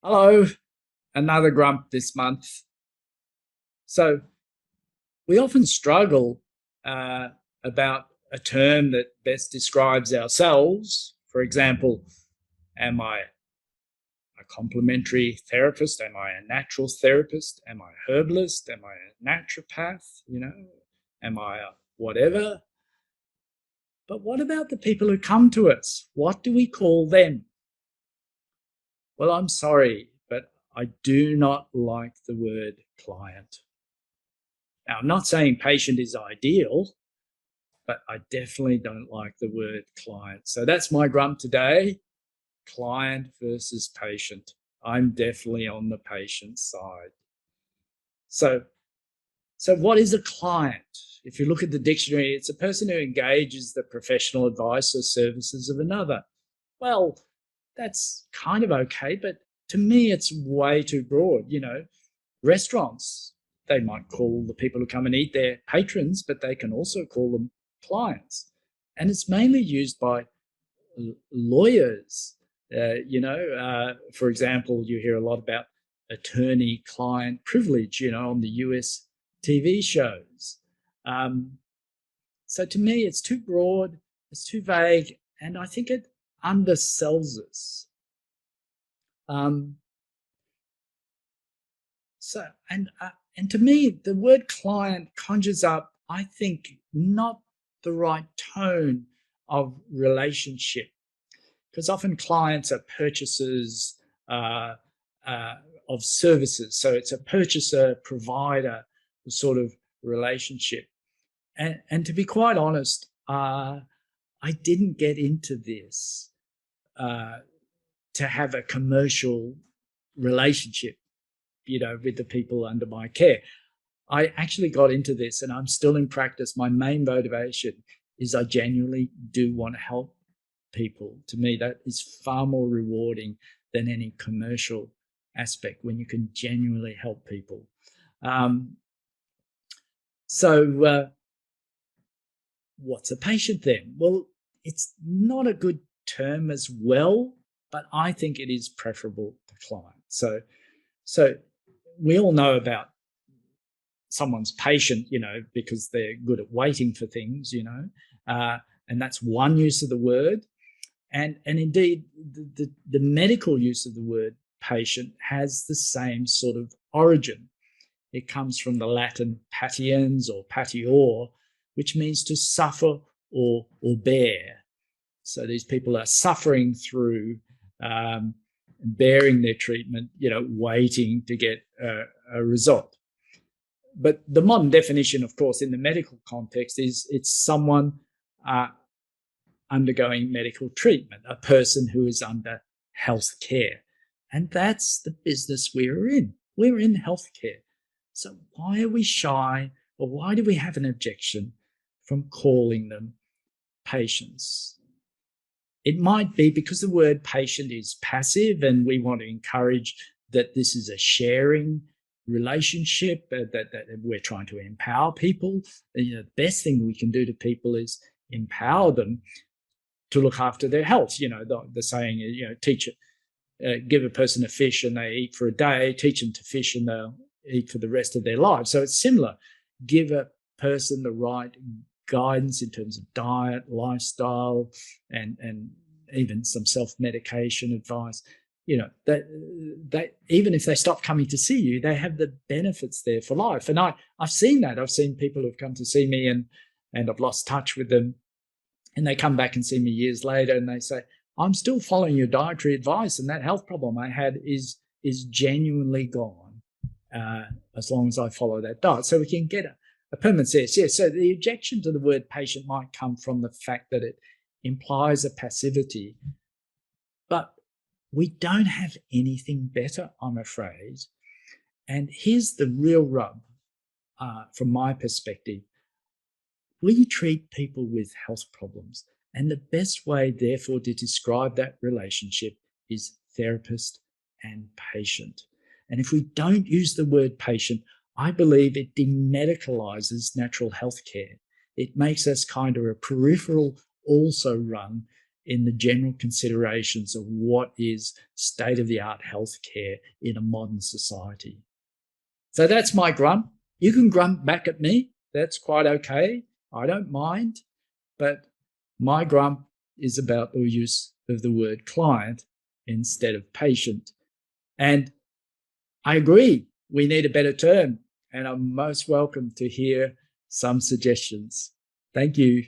Hello, another grump this month. So we often struggle about a term that best describes ourselves. For example, am I a complementary therapist? Am I a natural therapist? Am I a herbalist? Am I a naturopath? Am I a whatever? But what about the people who come to us? What do we call them? Well, I'm sorry, but I do not like the word client. Now, I'm not saying patient is ideal, but I definitely don't like the word client. So that's my grump today, client versus patient. I'm definitely on the patient side. So what is a client? If you look at the dictionary, it's a person who engages the professional advice or services of another. Well, that's kind of okay, but to me, it's way too broad. Restaurants, they might call the people who come and eat their patrons, but they can also call them clients. And it's mainly used by lawyers. For example, you hear a lot about attorney-client privilege, on the US TV shows. So to me, it's too broad, it's too vague, and I think it undersells us. And to me, the word client conjures up, I think, not the right tone of relationship, because often clients are purchasers of services. So it's a purchaser-provider sort of relationship. And to be quite honest, I didn't get into this to have a commercial relationship, with the people under my care. I actually got into this, and I'm still in practice. My main motivation is I genuinely do want to help people. To me, that is far more rewarding than any commercial aspect, when you can genuinely help people. What's a patient then? Well, it's not a good term as well, but I think it is preferable to client. So we all know about someone's patient, because they're good at waiting for things, and that's one use of the word. And indeed, the medical use of the word patient has the same sort of origin. It comes from the Latin patiens or patior, which means to suffer or bear. So these people are suffering through bearing their treatment, waiting to get a result. But the modern definition, of course, in the medical context is it's someone undergoing medical treatment, a person who is under health care. And that's the business we're in. We're in healthcare. So why are we shy, or why do we have an objection from calling them patients? It might be because the word patient is passive, and we want to encourage that this is a sharing relationship, that we're trying to empower people. The best thing we can do to people is empower them to look after their health. The saying, give a person a fish and they eat for a day, teach them to fish and they'll eat for the rest of their lives. So it's similar. Give a person the right guidance in terms of diet, lifestyle, and even some self-medication advice. That even if they stop coming to see you, they have the benefits there for life. And I've seen that. I've seen people who've come to see me and I've lost touch with them, and they come back and see me years later and they say, I'm still following your dietary advice, and that health problem I had is genuinely gone as long as I follow that diet. So we can get a permanent sense. Yeah, so the objection to the word patient might come from the fact that it implies a passivity. But we don't have anything better, I'm afraid. And here's the real rub from my perspective. We treat people with health problems, and the best way, therefore, to describe that relationship is therapist and patient. And if we don't use the word patient, I believe it demedicalizes natural health care. It makes us kind of a peripheral also run in the general considerations of what is state-of-the-art healthcare in a modern society. So that's my grump. You can grump back at me. That's quite okay. I don't mind. But my grump is about the use of the word client instead of patient. And I agree, we need a better term, and I'm most welcome to hear some suggestions. Thank you.